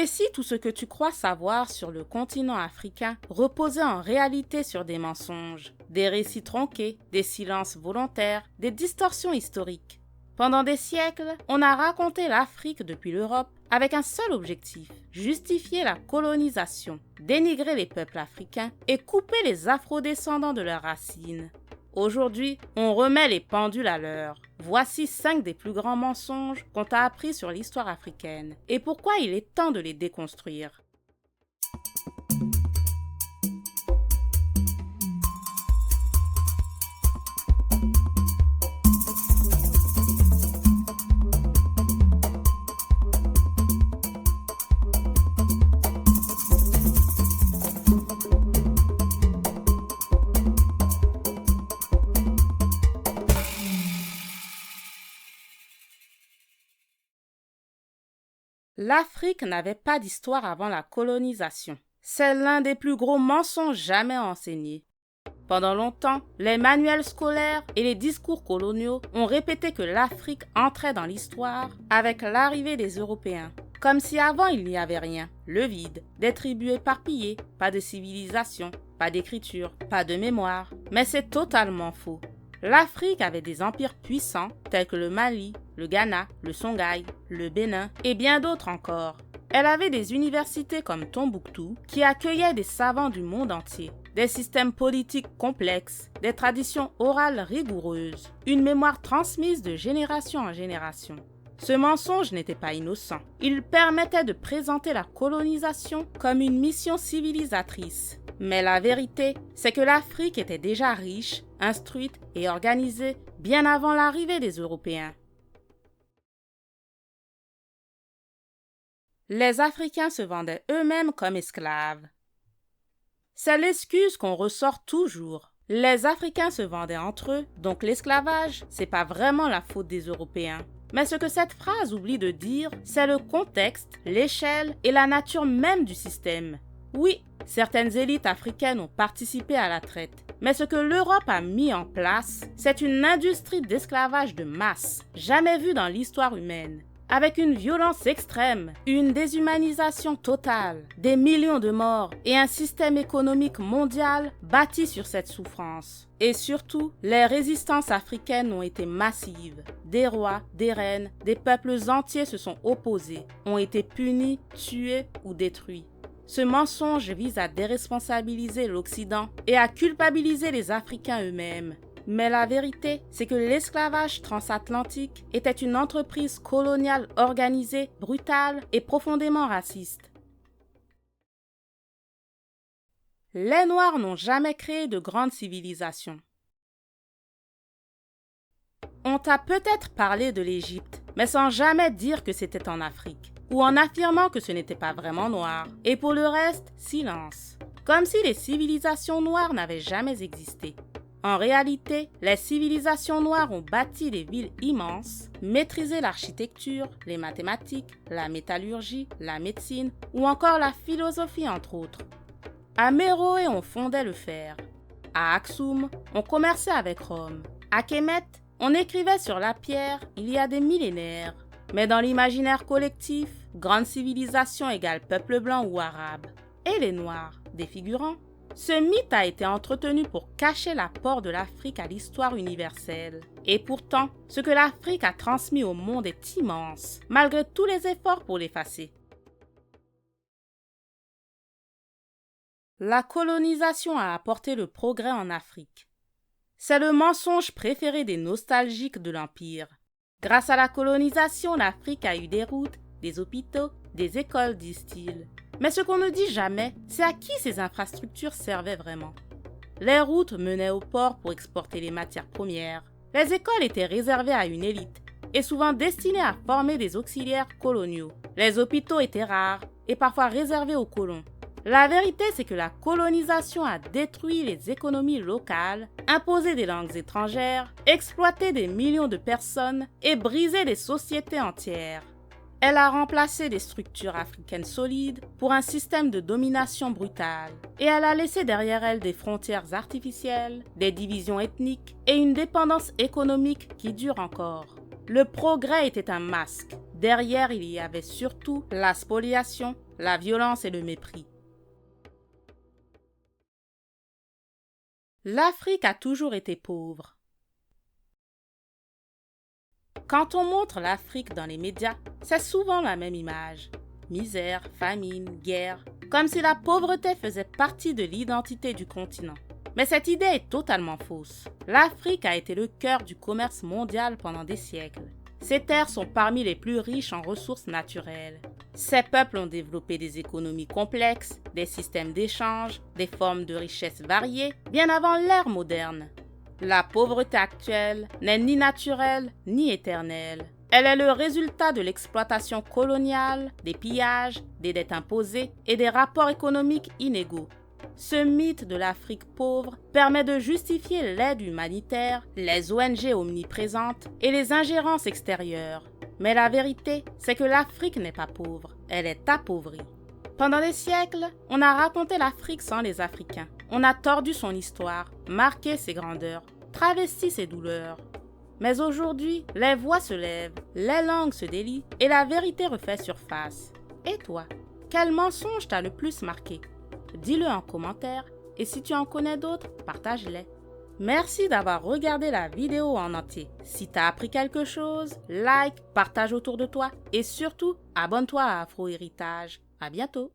si tout ce que tu crois savoir sur le continent africain reposait en réalité sur des mensonges, des récits tronqués, des silences volontaires, des distorsions historiques? Pendant des siècles, on a raconté l'Afrique depuis l'Europe avec un seul objectif: justifier la colonisation, dénigrer les peuples africains et couper les afrodescendants de leurs racines. Aujourd'hui, on remet les pendules à l'heure. Voici 5 des plus grands mensonges qu'on t'a appris sur l'histoire africaine et pourquoi il est temps de les déconstruire. L'Afrique n'avait pas d'histoire avant la colonisation. C'est l'un des plus gros mensonges jamais enseignés. Pendant longtemps, les manuels scolaires et les discours coloniaux ont répété que l'Afrique entrait dans l'histoire avec l'arrivée des Européens. Comme si avant il n'y avait rien, le vide, des tribus éparpillées, pas de civilisation, pas d'écriture, pas de mémoire. Mais c'est totalement faux. L'Afrique avait des empires puissants tels que le Mali, le Ghana, le Songhai, le Bénin et bien d'autres encore. Elle avait des universités comme Tombouctou qui accueillaient des savants du monde entier, des systèmes politiques complexes, des traditions orales rigoureuses, une mémoire transmise de génération en génération. Ce mensonge n'était pas innocent. Il permettait de présenter la colonisation comme une mission civilisatrice. Mais la vérité, c'est que l'Afrique était déjà riche, instruite et organisée bien avant l'arrivée des Européens. Les Africains se vendaient eux-mêmes comme esclaves. C'est l'excuse qu'on ressort toujours. Les Africains se vendaient entre eux, donc l'esclavage, c'est pas vraiment la faute des Européens. Mais ce que cette phrase oublie de dire, c'est le contexte, l'échelle et la nature même du système. Oui, certaines élites africaines ont participé à la traite, mais ce que l'Europe a mis en place, c'est une industrie d'esclavage de masse, jamais vue dans l'histoire humaine. Avec une violence extrême, une déshumanisation totale, des millions de morts et un système économique mondial bâti sur cette souffrance. Et surtout, les résistances africaines ont été massives. Des rois, des reines, des peuples entiers se sont opposés, ont été punis, tués ou détruits. Ce mensonge vise à déresponsabiliser l'Occident et à culpabiliser les Africains eux-mêmes. Mais la vérité, c'est que l'esclavage transatlantique était une entreprise coloniale organisée, brutale et profondément raciste. Les Noirs n'ont jamais créé de grande civilisation. On t'a peut-être parlé de l'Égypte, mais sans jamais dire que c'était en Afrique, ou en affirmant que ce n'était pas vraiment noir. Et pour le reste, silence. Comme si les civilisations noires n'avaient jamais existé. En réalité, les civilisations noires ont bâti des villes immenses, maîtrisé l'architecture, les mathématiques, la métallurgie, la médecine ou encore la philosophie entre autres. À Méroé, on fondait le fer. À Aksum, on commerçait avec Rome. À Kemet, on écrivait sur la pierre il y a des millénaires. Mais dans l'imaginaire collectif, grande civilisation égale peuple blanc ou arabe. Et les Noirs, des figurants. Ce mythe a été entretenu pour cacher l'apport de l'Afrique à l'histoire universelle. Et pourtant, ce que l'Afrique a transmis au monde est immense, malgré tous les efforts pour l'effacer. La colonisation a apporté le progrès en Afrique. C'est le mensonge préféré des nostalgiques de l'Empire. Grâce à la colonisation, l'Afrique a eu des routes, des hôpitaux, des écoles, disent-ils. Mais ce qu'on ne dit jamais, c'est à qui ces infrastructures servaient vraiment. Les routes menaient au port pour exporter les matières premières. Les écoles étaient réservées à une élite et souvent destinées à former des auxiliaires coloniaux. Les hôpitaux étaient rares et parfois réservés aux colons. La vérité, c'est que la colonisation a détruit les économies locales, imposé des langues étrangères, exploité des millions de personnes et brisé des sociétés entières. Elle a remplacé des structures africaines solides pour un système de domination brutale. Et elle a laissé derrière elle des frontières artificielles, des divisions ethniques et une dépendance économique qui dure encore. Le progrès était un masque. Derrière, il y avait surtout la spoliation, la violence et le mépris. L'Afrique a toujours été pauvre. Quand on montre l'Afrique dans les médias, c'est souvent la même image. Misère, famine, guerre, comme si la pauvreté faisait partie de l'identité du continent. Mais cette idée est totalement fausse. L'Afrique a été le cœur du commerce mondial pendant des siècles. Ses terres sont parmi les plus riches en ressources naturelles. Ces peuples ont développé des économies complexes, des systèmes d'échange, des formes de richesse variées, bien avant l'ère moderne. La pauvreté actuelle n'est ni naturelle ni éternelle. Elle est le résultat de l'exploitation coloniale, des pillages, des dettes imposées et des rapports économiques inégaux. Ce mythe de l'Afrique pauvre permet de justifier l'aide humanitaire, les ONG omniprésentes et les ingérences extérieures. Mais la vérité, c'est que l'Afrique n'est pas pauvre, elle est appauvrie. Pendant des siècles, on a raconté l'Afrique sans les Africains. On a tordu son histoire, marqué ses grandeurs, travesti ses douleurs. Mais aujourd'hui, les voix se lèvent, les langues se délient et la vérité refait surface. Et toi, quel mensonge t'a le plus marqué? Dis-le en commentaire et si tu en connais d'autres, partage-les. Merci d'avoir regardé la vidéo en entier. Si t'as appris quelque chose, like, partage autour de toi et surtout, abonne-toi à Afro Héritage. À bientôt!